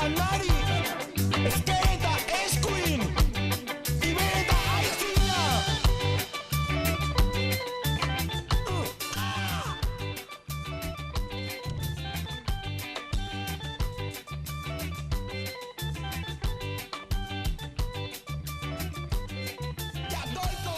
janari, ezkereta eskuin, ibereta aizina. Jatoiko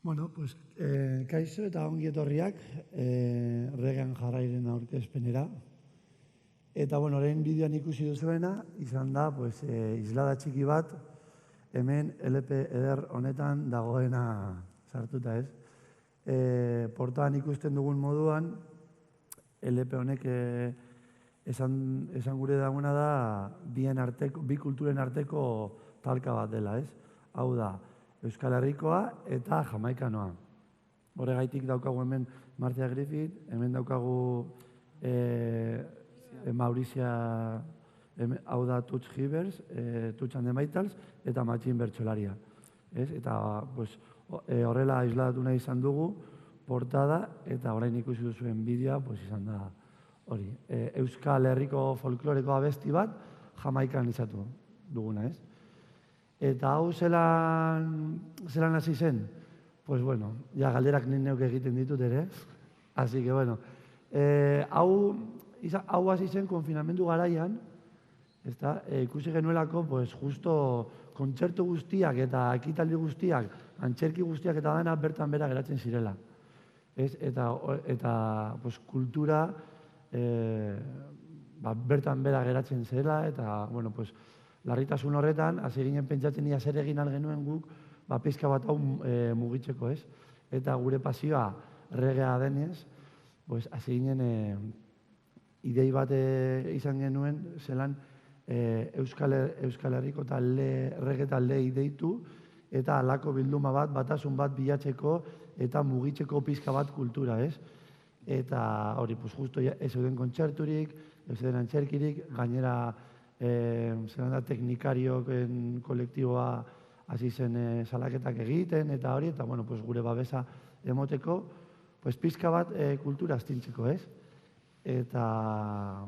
Bueno, pues, kaixo eta ongi etorriak Regan jarrairen aurkezpenera. Eta, bueno, orain bideoan ikusi duzuena, izan da, pues, islada txiki bat, hemen LP eder honetan dagoena sartuta, ez? Portaan ikusten dugun moduan, LP honek esan gure dagoena da, bi kulturen arteko talka bat dela, ez? Hau da, Euskal Herrikoa eta Jamaikanoa. Horregaitik daukagu hemen Marcia Griffith, hemen daukagu Maurizia, hau da Touch Givers, Touch and the Maytals, eta Matxin Bertsolaria. Eta horrela aisladatu nahi izan dugu, portada, eta orain ikusi duzuen bideoa, izan da hori. Euskal Herriko folkloreko abesti bat, Jamaikan izatu duguna, ez? Eta hau zelan hasi zen? Pues bueno, ja galderak nik neuk egiten ditut ere. Así que bueno, hau hasi zen konfinamendu garaian, ikusi genuelako, pues justo kontzertu guztiak eta ekitaldi guztiak, antzerki guztiak eta dena bertan bera geratzen zirela. Eta kultura bertan bera geratzen zela, eta, bueno, pues, larritasun horretan, hasi ginen pentsatzen ia zer egin algenuen guk, pizka bat hau mugitzeko, ez? Eta gure pasioa regea denez, hasi ginen idei bat izan genuen, zelan Euskal Herriko rege taldei deitu, eta halako bilduma bat, batasun bat bilatzeko, eta mugitzeko pizka bat kultura, ez? Eta hori, justo ez zeuden kontzerturik, ez zeuden antzerkirik, gainera teknikarioen kolektiboa hasi zen salaketak egiten, eta hori, eta gure babesa emoteko, pizka bat kultura astintzeko, ez? eta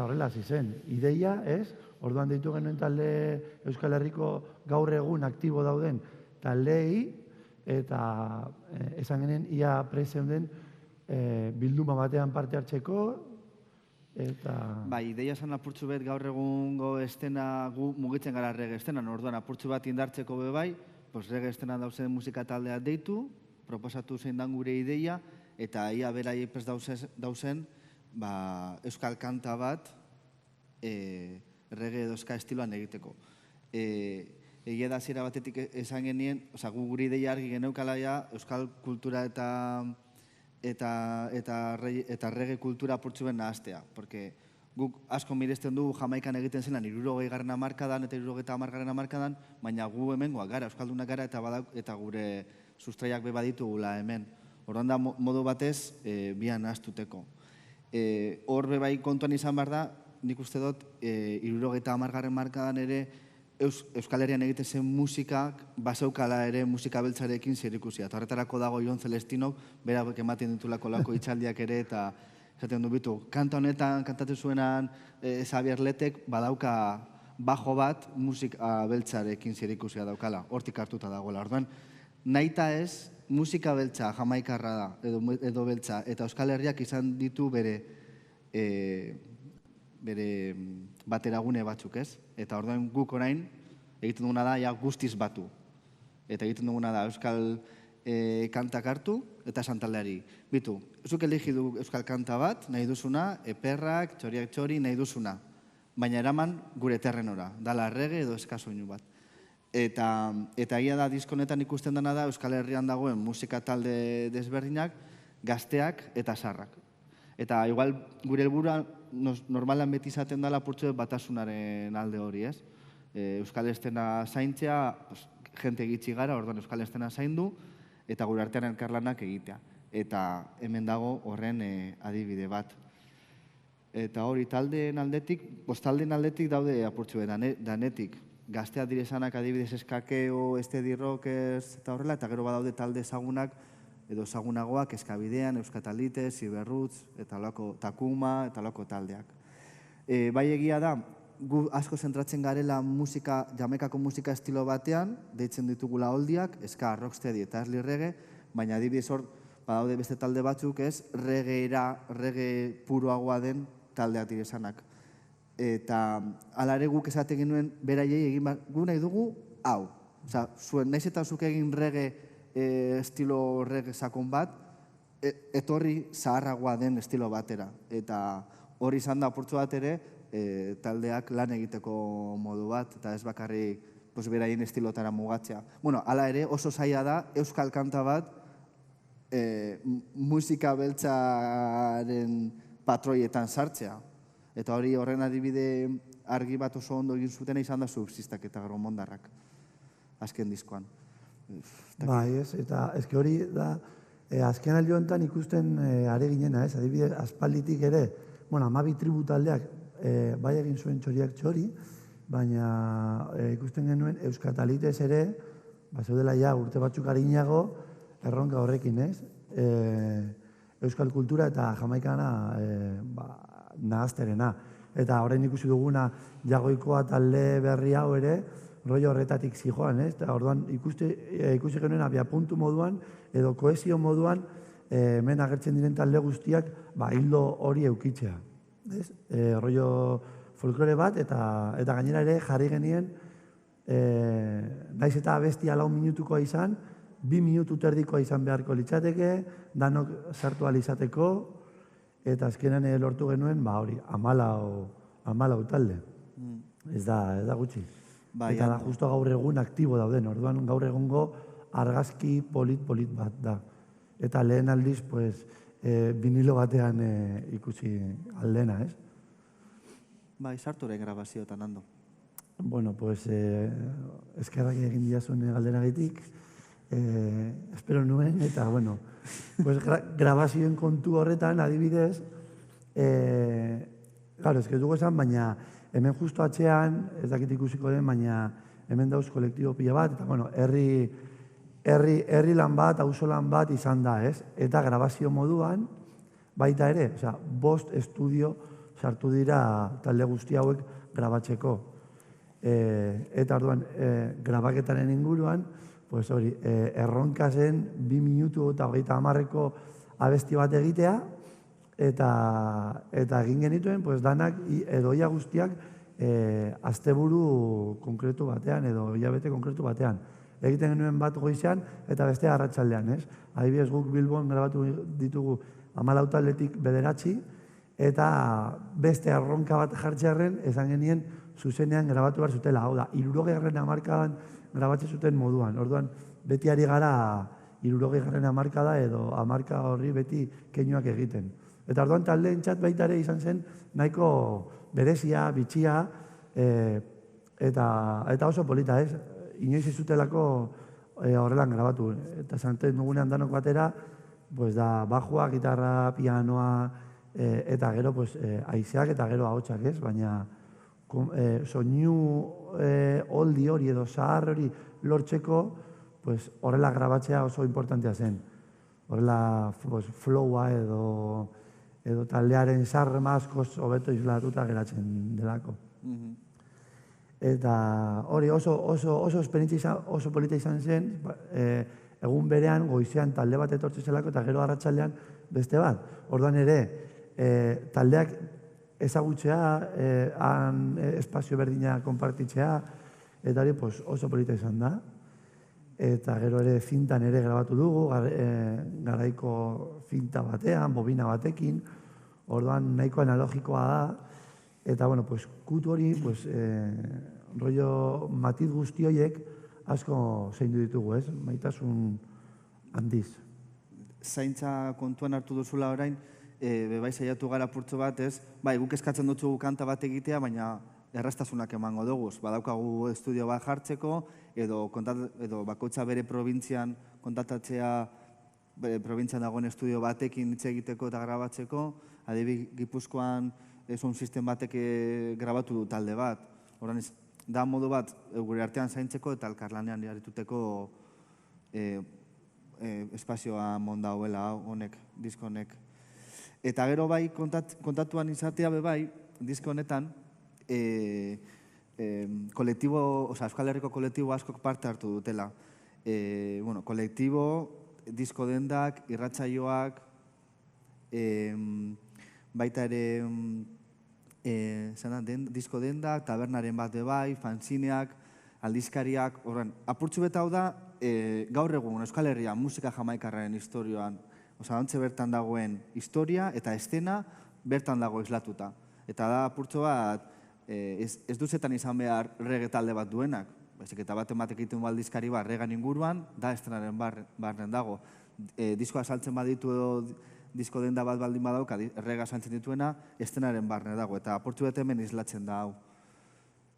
horrela hasi zen. Ideia, ez? Orduan deitu genuen talde Euskal Herriko gaur egun aktibo dauden taldeei, eta esan genuen ia prezeuden bilduma batean parte hartzeko, eta... Bai, ideia zen apurtxu bet gaur egungo estena, gu mugitzen gara reggae estenan, orduan apurtxu bat indartzeko be bai, pues reggae estenan dauzen musika taldea deitu, proposatu zein dan gure ideia, eta ia berai prest dauzen euskal kanta bat reggae edo ska estiloan egiteko. Egia da hasiera batetik esan genien, gu gure ideia argi geneukala ja, euskal kultura eta reggae kultura apurtxu ben nahaztea, porque guk asko miresten du Jamaikan egiten zelan 60. hamarkadan eta 70. hamarkadan, baina gu hemengoak gara, euskaldunak gara eta gure sustraiak beba ditugula hemen. Orduan da modu batez bian nahaztuteko. Hor bebai kontuan izan behar da, nik uste dut 70. hamarkadan ere Euskal Herrian egiten zen musikak baseukala ere musika beltzarekin zerikusia. Eta horretarako dago Jon Celestinok, berak ematen ditulako lako itxaldiak ere, eta esaten du bitu, kanta honetan, kantatzen zuenan Xabier Letek badauka bajo bat musika beltzarekin zerikusia daukala, hortik hartuta dagoela. Orduan, nahita ez, musika beltza jamaikarra da, edo beltza, eta Euskal Herriak izan ditu bere bateragune batzuk, ez? Eta orduan guk orain egiten duguna da ja guztiz batu. Eta egiten duguna da euskal kantak hartu eta santaldeari. Bitu, zuk elegi du euskal kanta bat, nahi duzuna, eperrak, txoriak txori, nahi duzuna. Baina eraman gure terrenora, dala reggae edo eska soinu bat. Eta egia da diskonetan ikusten dena da Euskal Herrian dagoen musika talde desberdinak, gazteak eta sarrak. Eta igual gure helburua normalan beti izaten dela apurtxo batasunaren alde hori, ez? Euskal estena zaintzea, jente gitxi gara, orduan Euskal estena zaindu, eta gure artean elkarlanak egitea. Eta hemen dago horren adibide bat. Eta hori taldeen aldetik, daude apurtxo danetik. Gazteak direzanak adibidez eskakeo, estedi rockers eta horrela, eta gero badaude talde ezagunak, edo ezagunagoak, Eskabidean, Euskatalite, Ziberrutz, eta lako Takuma, eta lako taldeak. Bai egia da, gu asko zentratzen garela Jamaikako musika estilo batean, deitzen ditugula oldiak, eska, rocksteady eta early reggae, baina adibidez hor, badaude beste talde batzuk ez, reggae puroagoa den taldeak direzanak. Eta hala ere guk esaten genuen beraiei egin gu nahi dugu, hau. Osa, zuen, nahiz eta zuk egin reggae estilo reggae sakon bat, etorri zaharragoa den estilo batera. Eta hori izan da apurtzu bat ere, taldeak lan egiteko modu bat, eta ez bakarrik beraien estilotara mugatzea. Bueno, hala ere oso zaila da, euskal kanta bat, musika beltzaren patroietan sartzea. Eta hori horren adibide argi bat oso ondo egin zutena izan da Subsistak eta Gromondarrak, azken diskoan. Bai, ez, eta ezke hori da, azken aldi honetan ikusten are ginena, ez, adibidez, aspalditik ere, bueno, 12 tribu taldeak bai egin zuen txoriak txori, baina ikusten genuen Euskatalitez ere, zeudela ja urte batzuk arinago, erronka horrekin, ez, euskal kultura eta jamaikana nahazterena. Eta orain ikusi duguna Jagoikoa talde berri hau ere, rollo horretatik zijoan, ez? Eta orduan ikusi genuen abiapuntu moduan edo kohesio moduan hemen agertzen diren talde guztiak hildo hori eukitzea. Rollo folklore bat eta gainera ere jarri genien naiz eta abestia 4 minutukoa izan, 2 minutu terdikoa izan beharko litzateke, danok sartu ahal izateko, eta azkenan lortu genuen, hori, 14 talde. Ez da gutxi. Eta da justo gaur egun aktibo dauden, orduan gaur egungo argazki polit bat da. Eta lehen aldiz, vinilo batean ikusi aldena, ez? Bai, sartu ere grabazioetan, Ando. Bueno, eskerrak egin diazun galderagatik, espero nuen, eta, bueno, grabazioen kontu horretan, adibidez, claro, ez dugu esan, baina hemen justo atzean, ez dakit ikusiko den, baina hemen dauz kolektibo pila bat, eta, bueno, herri lan bat, auzo lan bat izan da, ez? Eta grabazio moduan, Baita ere, 5 estudio sartu dira talde guzti hauek grabatzeko. Eta orduan, grabaketaren inguruan, pues hori, erronka zen 2 minutu eta 30 abesti bat egitea, eta egin genituen, pues danak edo ia guztiak asteburu konkretu batean edo hilabete konkretu batean. Egiten genuen bat goizean eta beste arratsaldean, ez? Adibidez, guk Bilbon grabatu ditugu 14 taldetik 9, eta beste erronka bat jartzearren esan genien zuzenean grabatu behar zutela. Hau da, 60. hamarkadan grabatzen zuten moduan. Orduan, beti ari gara 60. hamarkada edo hamarka horri beti keinuak egiten. Eta orduan taldeentzat baita ere izan zen nahiko berezia, bitxia, eta oso polita, ez? Inoiz ez zutelako horrelan grabatu. Eta zanten dugunean danok batera, pues da bajua, gitarra, pianoa, eta gero haizeak eta gero ahotsak, ez? Baina soinu oldi hori edo zahar hori lortzeko, horrela grabatzea oso importantea zen. Horrela flowa edo taldearen sarrema askoz hobeto islatuta geratzen delako. Eta hori oso esperientzia oso polita izan zen, egun berean goizean talde bat etortzen zelako eta gero arratsaldean beste bat. Orduan ere, taldeak ezagutzea, espazio berdina konpartitzea, eta hori oso polita izan da. Eta gero ere zintan ere grabatu dugu, garaiko zinta batean, bobina batekin, orduan nahiko analogikoa da, eta kutu hori, rollo matiz guzti horiek asko zeindu ditugu, ez? Maitasun handiz. Zaintza kontuan hartu duzula orain, bebai saiatu gara purtsu bat, ez? Bai, guk eskatzen dutzugu kanta bat egitea, baina erraztasunak emango dugu. Badaukagu estudio bat jartzeko, edo bakoitza bere probintzian kontatatzea, bere probintzian dagoen estudio batekin hitz egiteko eta grabatzeko, adibidez Gipuzkoan sound system batek grabatu du talde bat. Horren da modu bat gure artean zaintzeko eta elkarlanean arituteko espazioa monda hauela honek, disko honek. Eta gero bai kontatuan izatea bai, disko honetan, Euskal Herriko kolektibo askok parte hartu dutela. Kolektibo, disko dendak, irratsaioak, baita ere disko dendak, tabernaren bat bai, fanzineak, aldizkariak, horren, apurtxu beta hau da, gaur egun Euskal Herria musika jamaikarraren historioan, ontze bertan dagoen historia eta estena bertan dago islatuta. Eta da apurtxo bat, ez duzetan izan behar rege talde bat duenak, baizik eta bat ematek egiten du aldizkari bat regan inguruan, da estenaren barren dago. Diskoa saltzen baditu edo disko denda bat baldin badauka, rega saltzen dituena, estenaren barne dago, eta apurtxu bat hemen islatzen da hau.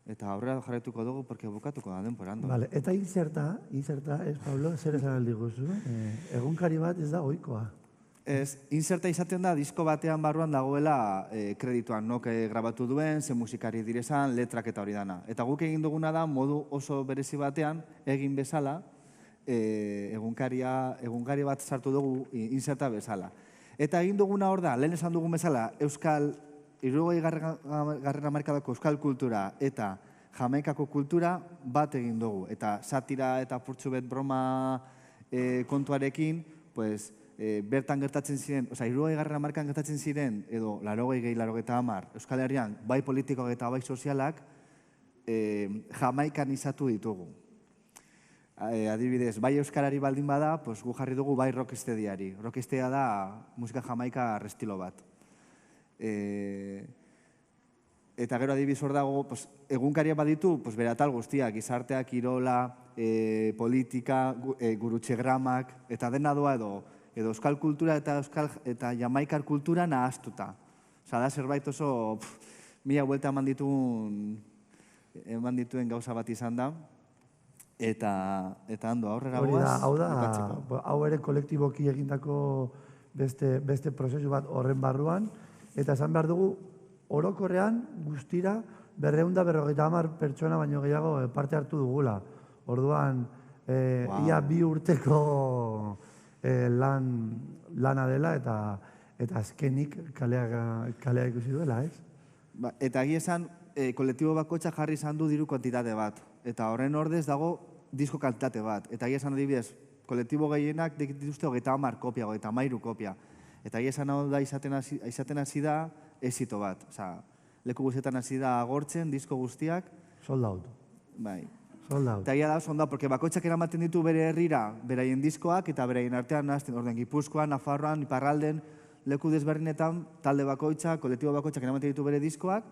Eta aurrera jarretuko dugu, porque bukatuko da denporando. Vale, eta inserta, ez, Pablo, zer esan aldi guzu? Egunkari bat ez da ohikoa. Ez, inserta izaten da, disko batean barruan dagoela kredituan, nok grabatu duen, ze musikari direzan, letrak eta hori dana. Eta guk egin duguna da, modu oso berezi batean, egin bezala, egunkari bat sartu dugu inserta bezala. Eta egin duguna hor da, lehen esan dugun bezala, Euskal 60. hamarkadako euskal kultura eta Jamaikako kultura bat egin dugu. Eta satira eta apurtxu bet broma kontuarekin, bertan gertatzen ziren, 60. hamarkadan gertatzen ziren, edo 80 Euskal Herrian, bai politikoak eta bai sozialak, Jamaikan izatu ditugu. Adibidez, bai euskarari baldin bada, gu jarri dugu bai rockstediari. Rockstedia da musika jamaika estilo bat. Eta gero adibidez hor dago, egunkaria baditu, bere atal guztiak, gizarteak, kirola, politika, gurutxegramak, eta dena doa edo euskal kultura eta jamaikar kultura nahaztuta. Osa da zerbait oso mila buelta eman dituen gauza bat izan da. Eta hando, aurrera guaz. Hau ere kolektiboki egindako beste prozesu bat horren barruan, eta esan behar dugu, orokorrean guztira 250 pertsona baino gehiago parte hartu dugula. Orduan, ia 2 urteko lana dela, eta azkenik kalea ikusi duela, ez? Ba, eta egia esan, kolektibo bakoitza jarri izan du diru kantitate bat. Eta horren ordez dago disko kantitate bat. Eta egia esan adibidez, kolektibo gehienak dituzte 30 kopia, 33 kopia. Eta egia esan hau da izaten hasi da esito bat. Osea, leku guztietan hasi da agortzen disko guztiak. Sold out. Bai. Sold out. Eta egia da, sonda, porque bakoitzak eramaten ditu bere herrira, beraien diskoak, eta beraien artean nahazten, orden Gipuzkoan, Nafarroan, Iparralden, leku desberdinetan, talde bakoitzak, kolektibo bakoitzak eramaten ditu bere diskoak,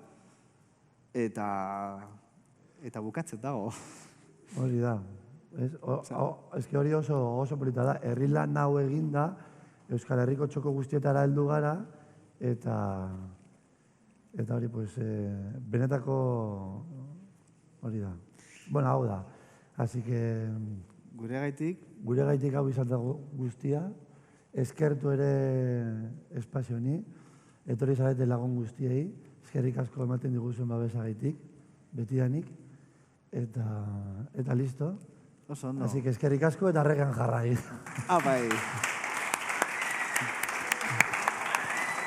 eta bukatzen dago. Hori da. Ez que hori oso polita da. Herri lan hau eginda, Euskal Herriko txoko guztietara heldu gara, eta hori, pues, benetako hori da. Bueno, hau da. Así que... Gure gaitik hau izan dago guztia, eskertu ere espazio honi, etorri zarete lagun guztiei, eskerrik asko ematen diguzuen babesagaitik, betidanik, eta listo. Oso ondo. Así que eskerrik asko eta arregan jarrai. Bai.